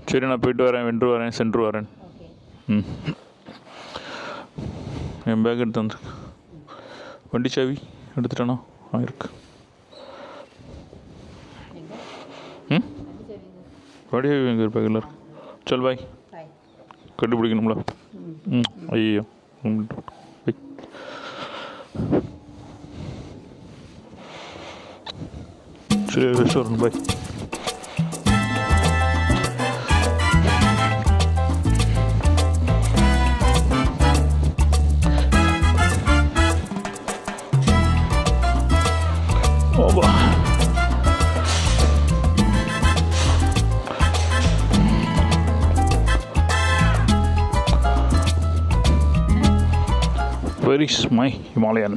சரி, நான் போயிட்டு வரேன், வென்று வரேன், சென்று வரேன். ம், என் பேக் எடுத்து வந்து வண்டி சாவி எடுத்துட்டானா? இருக்கு. ம், வண்டி சாவி எங்கே பேக்கில் இருக்கு? சொல் பாய். கண்டுபிடிக்கணும்ல. ம், ஐயோ, சரி, restaurant bye. Where is my Himalayan?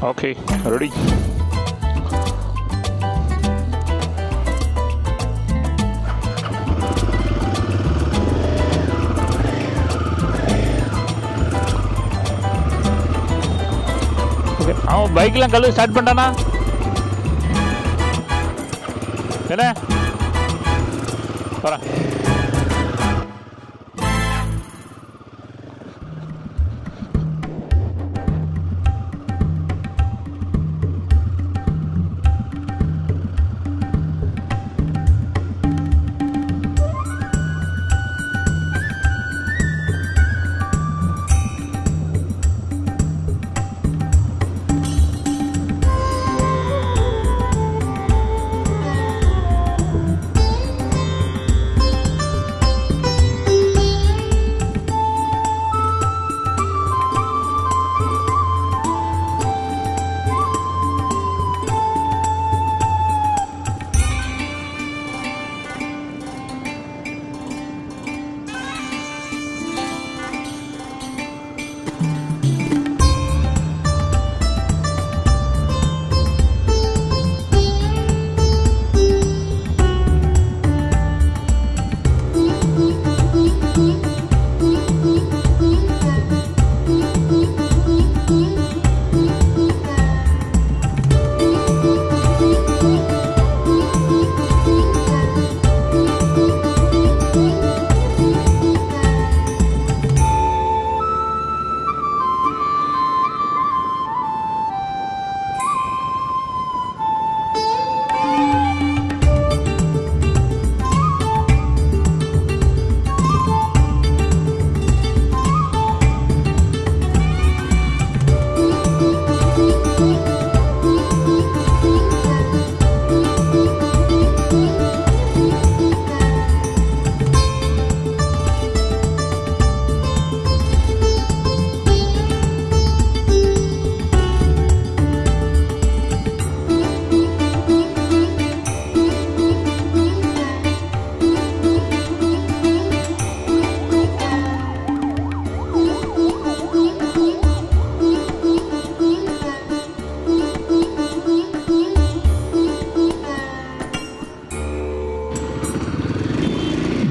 Okay, ready? Okay, அவன் பைக்லாம் கழுவு ஸ்டார்ட் பண்ணிட்டானா? என்ன வரேன்.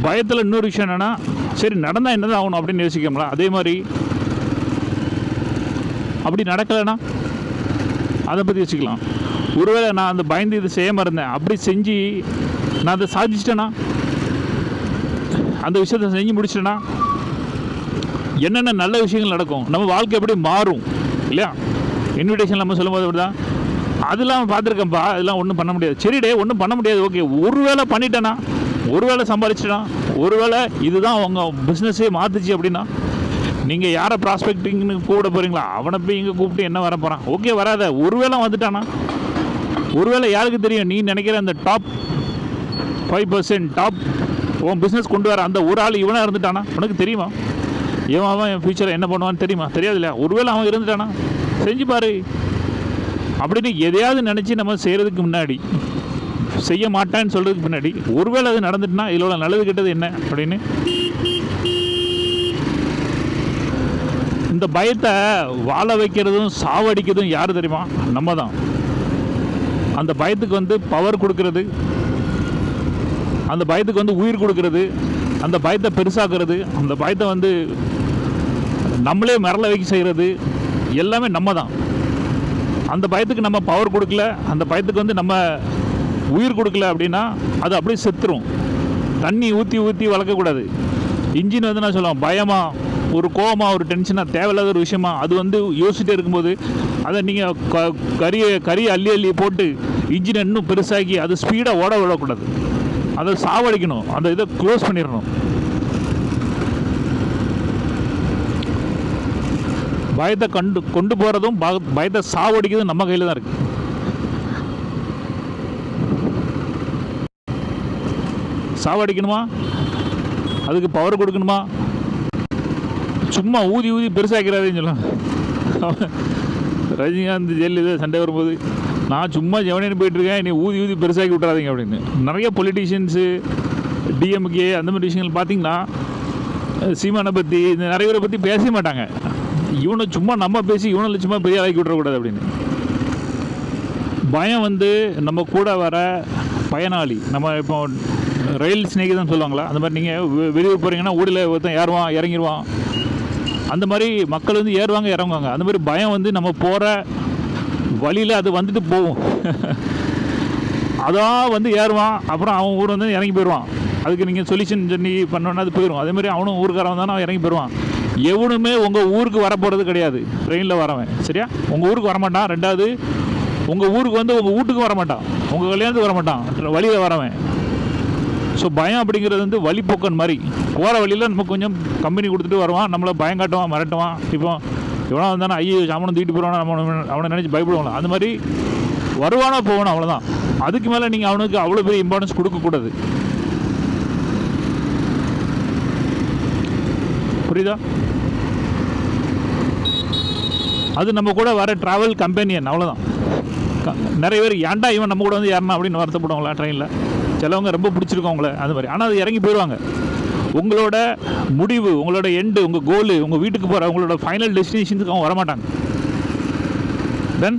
பயத்தில் இன்னொரு விஷயம் என்னென்னா, சரி நடந்தால் என்ன தான் ஆகணும் அப்படின்னு யோசிக்கோங்களா? அதே மாதிரி அப்படி நடக்கலைன்னா அதை பற்றி யோசிக்கலாம். ஒருவேளை நான் அந்த பயந்து இது செய்யாமல் இருந்தேன், அப்படி செஞ்சு நான் அதை சாதிச்சிட்டேன்னா, அந்த விஷயத்தை செஞ்சு முடிச்சிட்டேன்னா, என்னென்ன நல்ல விஷயங்கள் நடக்கும், நம்ம வாழ்க்கை எப்படி மாறும் இல்லையா? இன்விடேஷன் நம்ம சொல்லும்போது அப்படி தான், அதெல்லாம் பார்த்துருக்கேன்ப்பா, அதெல்லாம் ஒன்றும் பண்ண முடியாது. சரிடே, ஒன்றும் பண்ண முடியாது, ஓகே. ஒரு வேளை பண்ணிட்டேன்னா, ஒரு வேளை சம்பாதிச்சிட்டேன்னா, ஒரு வேளை இதுதான் உங்கள் பிஸ்னஸே மாற்றுச்சு அப்படின்னா, நீங்கள் யாரை ப்ராஸ்பெக்டிங்னு கூப்பிட போகிறீங்களா, அவனை போய் இங்கே கூப்பிட்டு என்ன வர போகிறான்? ஓகே, வராத. ஒரு வேளை வந்துட்டானா, ஒரு வேளை யாருக்கு தெரியும்? நீ நினைக்கிற அந்த டாப் 5%, டாப் உன் பிஸ்னஸ் கொண்டு வர அந்த ஒரு ஆள் இவனாக இருந்துட்டானா, உனக்கு தெரியுமா? அவன் என் ஃபியூச்சரில் என்ன பண்ணுவான்னு தெரியுமா? தெரியாது இல்லையா? ஒருவேளை அவன் இருந்துட்டானா, செஞ்சு பாரு அப்படின்னு எதையாவது நினச்சி நம்ம செய்கிறதுக்கு முன்னாடி, செய்ய மாட்டான்னு சொல்கிறதுக்கு முன்னாடி, ஒருவேளை அது நடந்துட்டுனா இதோட நல்லது கெட்டது என்ன அப்படின்னு இந்த பயத்தை வாழ வைக்கிறதும் சாவடிக்கிறதும் யார் தெரியுமா? நம்ம தான். அந்த பயத்துக்கு வந்து பவர் கொடுக்கறது, அந்த பயத்துக்கு வந்து உயிர் கொடுக்கறது, அந்த பயத்தை பெருசாக்குறது, அந்த பயத்தை வந்து நம்மளே மரல வைக்க செய்கிறது எல்லாமே நம்ம தான். அந்த பயத்துக்கு நம்ம பவர் கொடுக்கல, அந்த பயத்துக்கு வந்து நம்ம உயிர் கொடுக்கல அப்படின்னா அது அப்படியே செத்துரும். தண்ணி ஊற்றி ஊற்றி வளர்க்கக்கூடாது. இன்ஜின் வந்து நான் சொல்லுவேன், பயமாக, ஒரு கோவமாக, ஒரு டென்ஷனாக, தேவையில்லாத ஒரு விஷயமா அது வந்து யோசிச்சுட்டே இருக்கும்போது அதை நீங்கள் கறியை அள்ளி போட்டு இன்ஜினை இன்னும் பெருசாக்கி அது ஸ்பீடாக ஓட விடக்கூடாது. அதை சாவடிக்கணும், அந்த இதை க்ளோஸ் பண்ணிடணும். பயத்தை கொண்டு போகிறதும் பயத்தை சாவடிக்கிறதும் நம்ம கையில் தான் இருக்குது. சாவடிக்கணுமா, அதுக்கு பவர் கொடுக்கணுமா? சும்மா ஊதி ஊதி பெருசாக்கிறாருன்னு சொல்லலாம். ரஜினிகாந்த் ஜெயலலிதா சண்டை வரும்போது, நான் சும்மா ஜெவனேன்னு போயிட்டுருக்கேன், நீ ஊதி ஊதி பெருசாக்கி விட்றாதீங்க அப்படின்னு. நிறைய பொலிட்டீஷியன்ஸு, டிஎம்கே அந்த மாதிரி விஷயங்கள் பார்த்திங்கன்னா, சீமானை பற்றி, இந்த நிறைய பேரை பற்றி பேச மாட்டாங்க. இவனை சும்மா நம்ம பேசி இவனை சும்மா பெரிய ஆக்கி விட்றக்கூடாது அப்படின்னு. பயம் வந்து நம்ம கூட வர பயனாளி. நம்ம இப்போ ரயில் ஸ்நேகிதம் சொல்லுவாங்களா, அந்த மாதிரி நீங்கள் வெளியூர் போகிறீங்கன்னா ஊரில் ஒருத்தன் ஏறுவான் இறங்கிடுவான், அந்த மாதிரி மக்கள் வந்து ஏறுவாங்க இறங்குவாங்க. அந்த மாதிரி பயம் வந்து நம்ம போகிற வழியில் அது வந்துட்டு போகும். அதான் வந்து ஏறுவான், அப்புறம் அவன் ஊர் வந்து இறங்கி போயிடுவான். அதுக்கு நீங்கள் சொல்யூஷன் சொல்லி பண்ணோன்னா அது போயிடும். அதேமாதிரி அவனும் ஊருக்காரன் தானே, அவன் இறங்கி போயிடுவான். எவனுமே உங்கள் ஊருக்கு வரப்போகிறது கிடையாது. ட்ரெயினில் வரவன் சரியா உங்கள் ஊருக்கு வரமாட்டான். ரெண்டாவது, உங்கள் ஊருக்கு வந்து உங்கள் வீட்டுக்கு வரமாட்டான், உங்கள் கல்யாணத்துக்கு வரமாட்டான், வழியில் வரவன். ஸோ பயம் அப்படிங்கிறது வந்து வழிப்போக்கன் மாதிரி. போகிற வழியில் நம்ம கொஞ்சம் கம்பெனி கொடுத்துட்டு வருவான், நம்மளை பயம் காட்டுவான், மிரட்டுவான். இப்போ எவனா வந்தானே ஐயோ சாமனை தூக்கிட்டு போடுவானா, அவனை நினச்சி பயப்படுவாங்களா, அந்த மாதிரி வருவானா போகணும், அவ்வளோதான். அதுக்கு மேலே நீங்கள் அவனுக்கு அவ்வளோ பெரிய இம்பார்ட்டன்ஸ் கொடுக்கக்கூடாது. புரியுதா? அது நம்ம கூட வர ட்ராவல் கம்பெனியன், அவ்வளோதான். நிறைய பேர் ஏன்டா இவன் நம்ம கூட வந்து ஏறணும் அப்படின்னு வருத்தப்படுவாங்களா ட்ரெயினில். சிலவங்க ரொம்ப பிடிச்சிருக்கவங்கள அது மாதிரி. ஆனால் அது இறங்கி போயிடுவாங்க. உங்களோட முடிவு, உங்களோட எண்டு, உங்கள் கோலு, உங்கள் வீட்டுக்கு போகிற உங்களோட ஃபைனல் டெஸ்டினேஷனுக்கு அவங்க வரமாட்டாங்க. தென்